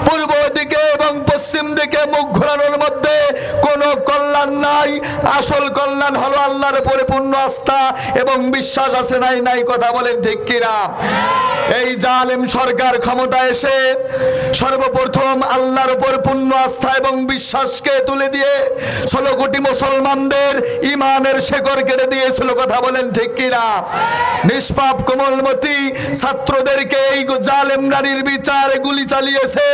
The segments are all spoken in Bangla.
পূর্ব দিকে এবং পশ্চিম দিকে মুখ ঘোরানোর মধ্যে কোনো কল্যাণ নাই। আসল কল্যাণ হলো আল্লাহর উপরে পূর্ণ আস্থা এবং বিশ্বাস আছে নাই কথা বলেন ঠিক কিনা? এই জালেম সরকার ক্ষমতা এসে সর্বপ্রথম আল্লাহর উপর পূর্ণ আস্থা এবং বিশ্বাসকে তুলে দিয়ে 16 কোটি মুসলমানদের ইমানের শেকড় কেটে দিয়েছিল। কথা বলেন ঠিক কিনা? নিষ্পাপ কোমলমতি ছাত্রদেরকে এই জালেমরা নির্বিচারে গুলি চালিয়েছে,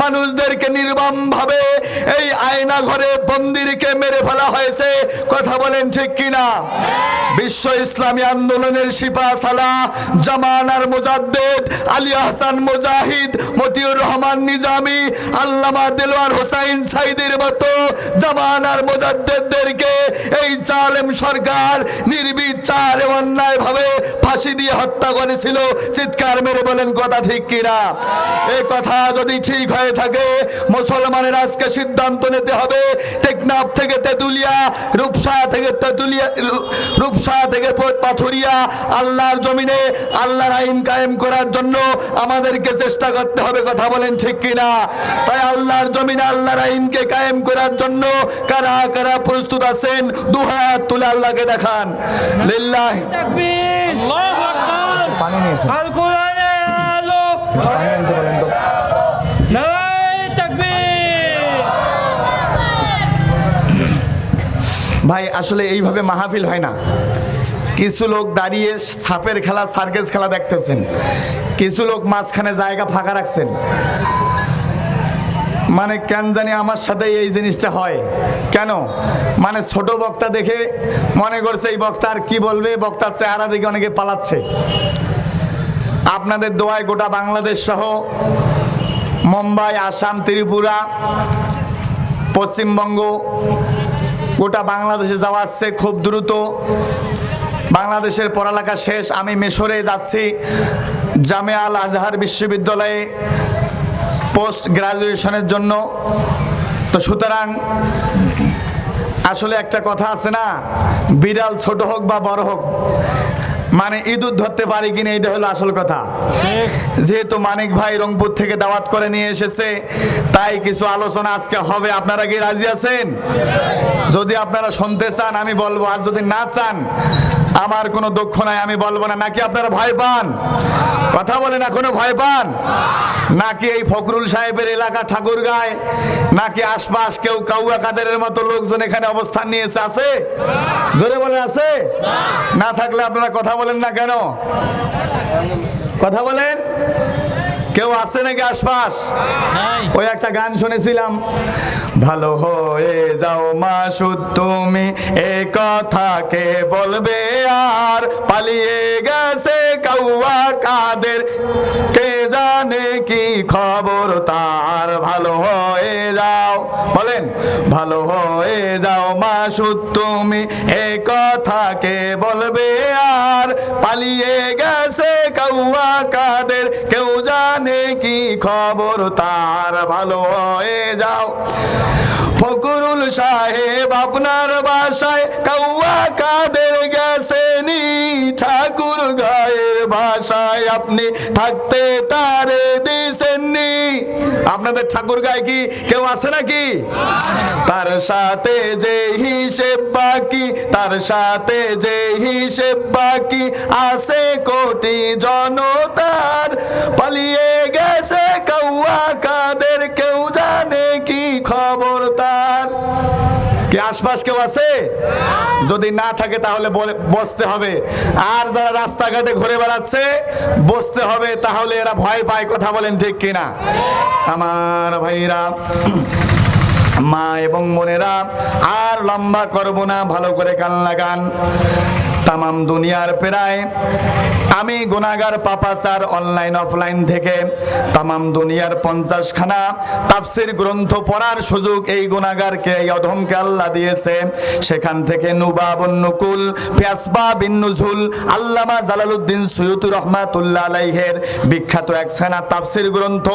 মানুষদেরকে নির্মম ভাবে এই আয়না ঘরে বন্দিকে মেরে ফেলা হয়েছে। কথা বলেন ঠিক কিনা? বিশ্ব ইসলামী আন্দোলনের সিপাহ সালাহ, জামানার মুজাদ্দেদ আলী আহসান মুজাহিদ, মতিউর রহমান নিজামী, আল্লামা দেলোয়ার হোসাইন সাইদির মতো জামানার মুজাদ্দেদদেরকে এই জালেম সরকার নির্বিচার এবং অন্যায় ভাবে ফাঁসি দিয়ে হত্যা করেছিল। চিৎকার মেরে বলেন কথা ঠিক কিনা? এই কথা যদি ঠিক হয়ে থাকে, মুসলমানের আজকে সিদ্ধান্ত নিতে হবে টেকনাফ থেকে তেতুলিয়া, রূপসা থেকে পাথুরিয়া আল্লাহর জমিনে আল্লাহর আইন কায়েম করার জন্য আমাদেরকে চেষ্টা করতে হবে। কথা বলেন ঠিক কিনা? তাই আল্লাহর জমিনে আল্লাহর আইনকে কায়েম করার জন্য কারা কারা প্রস্তুত আছেন? দু হাত তুলে আল্লাহকে দেখান। লিল্লাহি তাকবীর, আল্লাহু আকবার। পানি নিয়েছে আল কোরআনে আলো, পানি আনতে বলেন তো। নারায়ে তাকবীর। ভাই আসলে এইভাবে মাহফিল হয় না। কিছু লোক দাঁড়িয়ে সাপের খেলা, সার্কাস খেলা দেখতেছেন, কিছু লোক মাঝখানে জায়গা ফাঁকা রাখছেন। মানে কেন জানি আমার সাথে এই জিনিসটা হয় কেন? মানে ছোট বক্তা দেখে মনে করছে এই বক্তা আর কি বলবে, বক্তার চেহারা দেখে অনেকে পালাচ্ছে। আপনাদের দোয়ায় গোটা বাংলাদেশ সহ মুম্বাই, আসাম, ত্রিপুরা, পশ্চিমবঙ্গ, গোটা বাংলাদেশে যাওয়া আসছে খুব দ্রুত। বাংলাদেশের পড়ালেখা শেষ, আমি মিশরে যাচ্ছি জামিয়া আল আজহার বিশ্ববিদ্যালয়ে পোস্ট গ্রাজুয়েশনের জন্য। তো সুতরাং আসলে একটা কথা আছে না, বিড়াল ছোট হোক বা বড় হোক, মানে ইঁদুর ধরতে পারি কিনা এটা হলো আসল কথা। যেহেতু মানিক ভাই রংপুর থেকে দাওয়াত করে নিয়ে এসেছে, তাই কিছু আলোচনা আজকে হবে। আপনারা কি রাজি আছেন? যদি আপনারা শুনতে চান আমি বলবো, আর যদি না চান আমার কোনো দুঃখ নাই, আমি বলবো না। নাকি আপনারা ভয় পান? কথা বলেন, এখনো ভয় পান নাকি? এই ফখরুল সাহেবের এলাকা ঠাকুরগাঁয় নাকি আশপাশ কেউ কাউয়া কাদেরের মতো লোকজন এখানে অবস্থান নিয়েছে? আছে? জোরে বলে আছে? না থাকলে আপনারা কথা বলেন না কেন? কথা বলেন। কেউ আছে নাকি আশপাশ? ওই একটা গান শুনেছিলাম, ভালো হয়ে যাও মাসুদ তুমি এ কথাকে বলবে আর, পালিয়ে গেছে কাউয়া কাদের কে জানে কি খবর তার। ভালো হয়ে যাও, বলেন ভালো হয়ে যাও মাসুদ তুমি এ কথাকে বলবে আর, পালিয়ে গেছে কাউয়া কাদের কেউ জানে কি খবর তার। ভালো হয়ে যাও। ফখরুল সাহেব আপনার বাসায় কাউয়া কাদের গেছেনি, ঠাকুর গায়ের ভাষায় আপনি থাকতে তারে দিছেননি। আপনাদের ঠাকুর গায়ে কি কেউ আছে নাকি? তার সাথে যে হিসেব বাকি, তার সাথে যে হিসেব বাকি আছে কোটি জনতার, পালিয়ে গেছে কাউয়া কাদের কেউ জানে কি খবর তার। কি আশপাশ কেউ আছে? যদি না থাকে তাহলে বসতে হবে। আর যারা রাস্তাঘাটে ঘুরে বেড়াচ্ছে বসতে হবে, তাহলে এরা ভয় পায়। কথা বলেন ঠিক কিনা? আমার ভাইরা, মা এবং বোনেরা, আর লম্বা করব না, ভালো করে কান লাগান। তামাম দুনিয়ার প্রায় আমি গুনাহগার পাপাচার অনলাইন অফলাইন থেকে তামাম দুনিয়ার 50 খানা তাফসীর গ্রন্থ পড়ার সুযোগ এই গুনাহগারকে, এই অধমকে আল্লাহ দিয়েছে। সেখান থেকে নুবাবুন নুকুল, ফিয়াসবাবিন নুজুল, আল্লামা জালালউদ্দিন সুয়ুতী রহমাতুল্লাহ আলাইহির বিখ্যাত একখানা তাফসীর গ্রন্থ।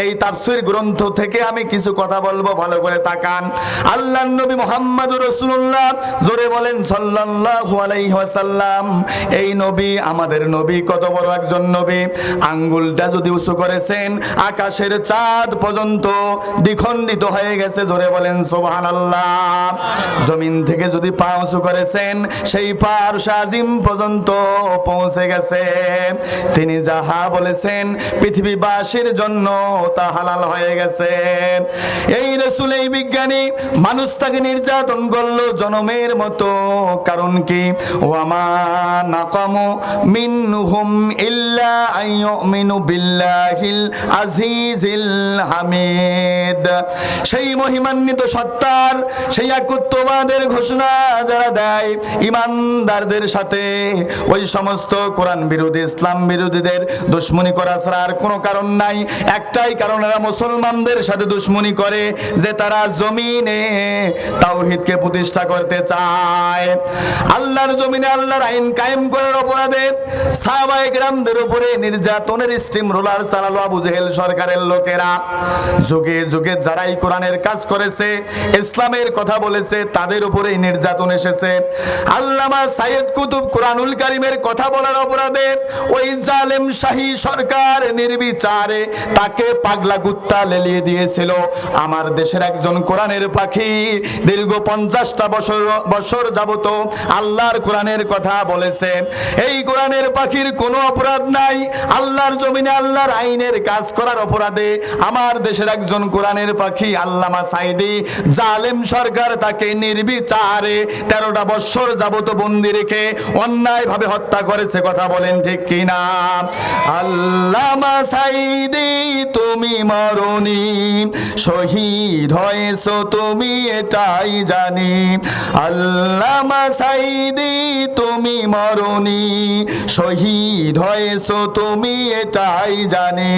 এই তাফসীর গ্রন্থ থেকে আমি কিছু কথা বলবো, ভালো করে তাকান। আল্লাহর নবী মুহাম্মদুর রাসূলুল্লাহ, জোরে বলেন সাল্লাল্লাহু আলাইহি ওয়াসাল্লাম, ওয়াসাল্লাম, এই নবী আমাদের নবী কত বড় একজন নবী, আঙ্গুলটা যদি উঁচু করেছেন আকাশের চাঁদ পর্যন্ত দ্বিখণ্ডিত হয়ে গেছে, জোরে বলেন সুবহানাল্লাহ। জমিন থেকে যদি পা উঁচু করেছেন সেই পা আরশ আজিম পর্যন্ত পৌঁছে গেছে। তিনি যাহা বলেছেন পৃথিবীবাসীর জন্য তা হালাল হয়ে গেছে। এই রাসূল, এই বিজ্ঞানী মানুষ তাকে নির্যাতন করলো জনমের মতো, কারণ কি? ওয়ামা নাকামু মিনহুম ইল্লা আইয়ুমিনু বিল্লাহিল আজিজিল হামিদ। সেই মহিমান্বিত সত্তার, সেই একত্ববাদের ঘোষণা যারা দেয় ইমানদারদের সাথে, ওই সমস্ত কোরআন বিরোধী ইসলাম বিরোধীদের দুশমনি করা ছাড়া আর কোনো কারণ নাই। একটাই কারণ, এরা মুসলমানদের সাথে দুশমনি করে যে তারা জমিনে তাওহীদকে প্রতিষ্ঠা করতে চায়। আল্লাহর জমিনে আল্লাহর আইন কায়েম করার অপরাধে সাহাবায়ে কেরামদের উপরে নির্যাতনের স্টিম রোলার চালালো আবু জেহেল সরকারের লোকেরা। যুগে যুগে যারাই কোরআনের কাজ করেছে, ইসলামের কথা বলেছে, তাদের উপরেই নির্যাতন এসেছে। আল্লামা সাইয়্যিদ কুতুব কোরআনুল কারীমের কথা বলার অপরাধে ওই জালেম শাহী সরকার নির্বিচারে তাকে পাগলা কুত্তা লেলিয়ে দিয়েছিল। আমার দেশের একজন কোরআনের পাখি দীর্ঘ 50টা বছর যাবত আল্লাহর কোরআনের কথা বলেছে। এই কোরআনের পাখির কোনো অপরাধ নাই। আল্লাহর জমিনে আল্লাহর আইনের কাজ করার অপরাধে আমার দেশের একজন কোরআনের পাখি আল্লামা সাইদি জালেম সরকার তাকে নির্বিচারে 13টা বছর যাবত বন্দি রেখে অন্যায়ভাবে হত্যা করেছে। কথা বলেন ঠিক কিনা? আল্লামা সাইদি তুমি মরনি, শহীদ হয়েছো তুমি এটাই জানি। আল্লামা সাইদি তুমি মরনি, শহীদ হয়েছো তুমি এটাই জানি।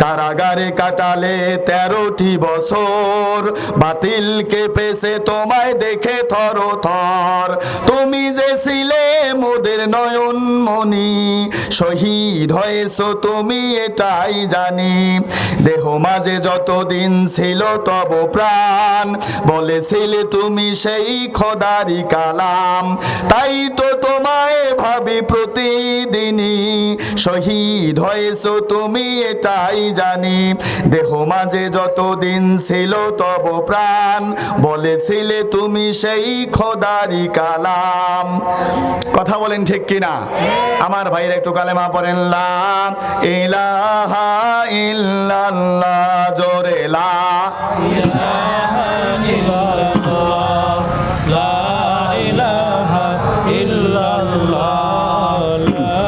কারাগারে কাটালে 13টি বছর, বাতিল কেঁপেছে তোমায় দেখে থর থর। তুমি যে ছিলে মোদের নয়ন মনি, শহীদ হয়েছো তুমি এটাই জানি। দেহ মাঝে যতদিন ছিল তব প্রাণ, বলেছিলে তুমি সেই খোদারি কালাম। তাই তো তোমায় ভাবি প্রতিদিনই, শহীদ হয়েছো তুমি এটাই জানি। দেহ মাঝে যতদিন ছিল তব প্রাণ, বলেছিলে তুমি সেই খোদারি কালাম। কথা বলেন ঠিক কিনা? আমার ভাইরা একটু কালেমা পড়েন। লা ইলাহা ইল্লাল্লাহ, জোরে লা ইলাহা ইল্লাল্লাহ, লা ইলাহা ইল্লাল্লাহ, লা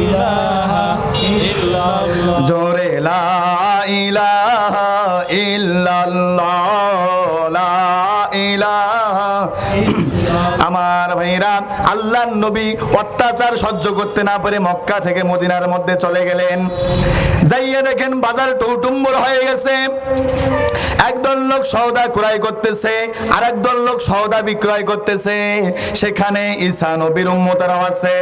ইলাহা ইল্লাল্লাহ, জোরে লা ইলাহা ইল্লাল্লাহ, লা ইলাহা। আমার ভাইরা, আল্লাহর নবী অত্যাচার সহ্য করতে না পারে মক্কা থেকে মদিনার মধ্যে চলে গেলেন। যাইয়া দেখেন বাজার টৌটুম্বর হয়ে গেছে। একদল লোক সওদা ক্রয় করতেছে, আর একদল লোক সওদা বিক্রয় করতেছে। সেখানে ঈসা নবীর উম্মতরাও আছে,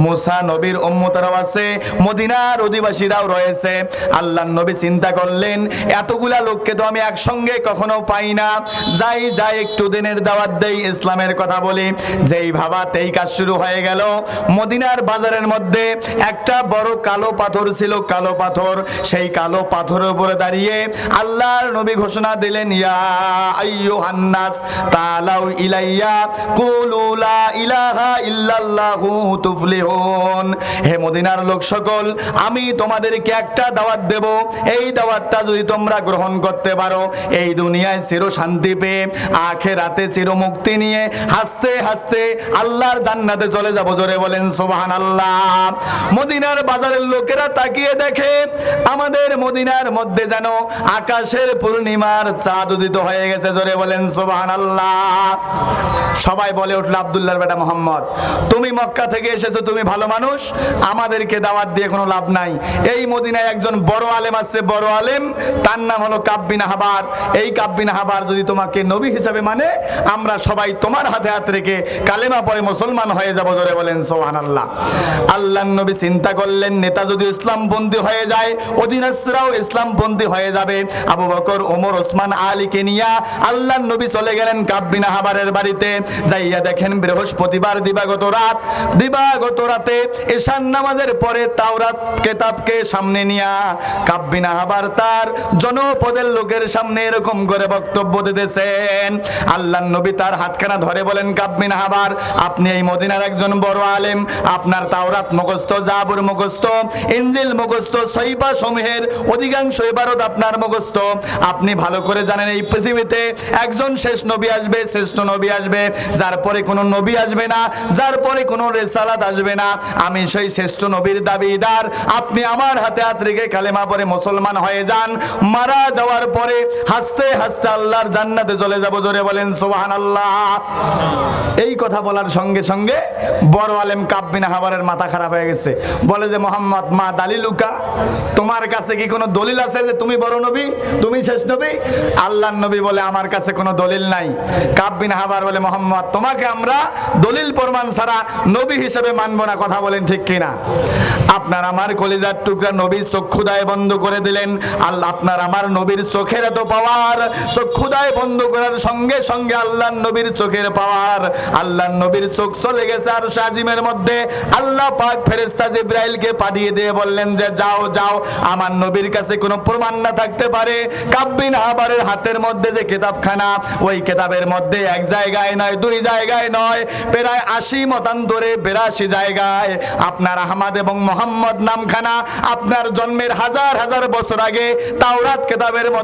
মুসা নবীর উম্মতরাও আছে, মদিনার অধিবাসীরাও রয়েছে। আল্লাহর নবী চিন্তা করলেন, এতগুলা লোককে তো আমি একসঙ্গে কখনো পাই না, যাই একটু দিনের দাওয়াত দেই, ইসলামের কথা বলি। যেই ভাবা তেই কাজ শুরু হয়ে গেল। মদিনার বাজারের মধ্যে একটা বড় কালো পাথর ছিল, কালো পাথর। সেই কালো পাথরের উপরে দাঁড়িয়ে আল্লাহর নবী ঘোষণা দিলেন, ইয়া আইয়ুহান নাস তালাউ ইলাইয়া কুলু লা ইলাহা ইল্লাল্লাহু তুফলিহুন। হে মদিনার লোক সকল, আমি তোমাদেরকে একটা দাওয়াত দেব। এই দাওয়াতটা যদি তোমরা গ্রহণ করতে পারো, এই দুনিয়ায় চির শান্তি পেয়ে আখিরাতে চির মুক্তি নিয়ে হাসতে হাসতে আল্লাহর জান্নাতে চলে যাব। জোরে বলেন সুবহানাল্লাহ। মদিনার বাজারের লোকেরা তাকিয়ে দেখে আমাদের মদিনার মধ্যে যেন আকাশের পূর্ণিমার চাঁদ উদিত হয়ে গেছে। জোরে বলেন সুবহানাল্লাহ। সবাই বলে উঠল, আব্দুল্লাহর বেটা মোহাম্মদ, তুমি মক্কা থেকে এসেছো, তুমি ভালো মানুষ, আমাদেরকে দাওয়াত দিয়ে কোনো লাভ নাই। এই মদিনায় একজন বড় আলেম আছে, বড় আলেম, তার নাম হলো কাব বিন আহবার। এই কাব বিন আহবার যদি তোমাকে নবী হিসাবে মানে, আমরা সবাই তোমার হাতে হাত রেখে কালেমা পড়ে মুসলমান হয়ে যাব, জোরে বলেন সুবহানাল্লাহ। আল্লাহর নবী চিন্তা করলেন নেতা যদি ইসলামপন্থী হয়ে যায় অধীনস্থরাও ইসলামপন্থী হয়ে যাবে। আবু বকর, ওমর, ওসমান, আলীকে নিয়ে আল্লাহর নবী চলে গেলেন কাব বিন আহবারের বাড়িতে। যাইয়া দেখেন বৃহস্পতিবার দিবাগত রাতে ঈশান নামাজের পরে তাওরাত কিতাবকে সামনে নিয়া কাব বিন আহবার তার জনপদের লোকের সামনে এরকম করে বক্তব্য দিতেছেন। আল্লাহর নবী তার হাতখানা ধরে বলেন, কাব বিন আহবার, আপনি এই মদিনার একজন বড় আলেম, আপনার তাওরাত মুখস্থ, জাবুর মুখস্থ, ইনজিল মুখস্থ, সহিফা সমূহের অধিকাংশ ইবারত আপনার মুখস্থ। আপনি ভালো করে জানেন এই পৃথিবীতে একজন শেষ নবী আসবে, শ্রেষ্ঠ নবী আসবে, যার পরে কোনো নবী আসবে না, যার পরে কোনো রিসালাত আসবে না। আমি সেই শ্রেষ্ঠ নবীর দাবিদার। আপনি আমার হাতে হাত রেখে কালেমা পড়ে মুসলমান হয়ে যান। মারা যাওয়ার পরে হাসতে হাসতে আল্লাহর জান্নাতে চলে যাব, জোরে বলেন সুবহানাল্লাহ। এই কথা বলার সঙ্গে সঙ্গে বড় আলেম কাব বিন আহবারের মাথা খারাপ হয়ে গেছে। বলে যে মোহাম্মদ, মা দালিলুকা, তোমার কাছে কি কোনো দলিল আছে যে তুমি বড় নবী, তুমি শেষ নবী? আল্লাহর নবী বলে, আমার কাছে কোনো দলিল নাই। কাব বিন আহবার বলে, মোহাম্মদ, তোমাকে আমরা দলিল প্রমাণ ছাড়া নবী হিসেবে মানব না। কথা বলেন ঠিক কিনা? আপনার আমার কলিজার টুকরা নবীর চক্ষুদায় বন্ধ করে দিলেন। আল্লাহ, আপনার আমার নবীর চোখের এত পাওয়ার, চক্ষুদায় বন্ধ করার সঙ্গে সঙ্গে আল্লাহর নবীর চোখের পাওয়ার, আল্লাহর নবীর চোখ চলে গেছে আরশ আজিমের মধ্যে। আল্লাহ পাক ফেরেশতা জিবরাইলকে পাঠিয়ে দিয়ে বললেন যে যাও যাও, আমার নবীর কাছে কোনো প্রমাণ না থাকতে পারে। কাব বিন আহবারের হাতের মধ্যে যে কিতাবখানা, ওই কিতাবের মধ্যে এক জায়গায় নয়, দুই জায়গায় নয়, প্রায় 80 মতান্তরে 82 জায়গায় আপনার আহমদ এবং মোহাম্মদ নামখানা আপনার জন্মের হাজার হাজার বছর আগে তাওরাত কিতাবের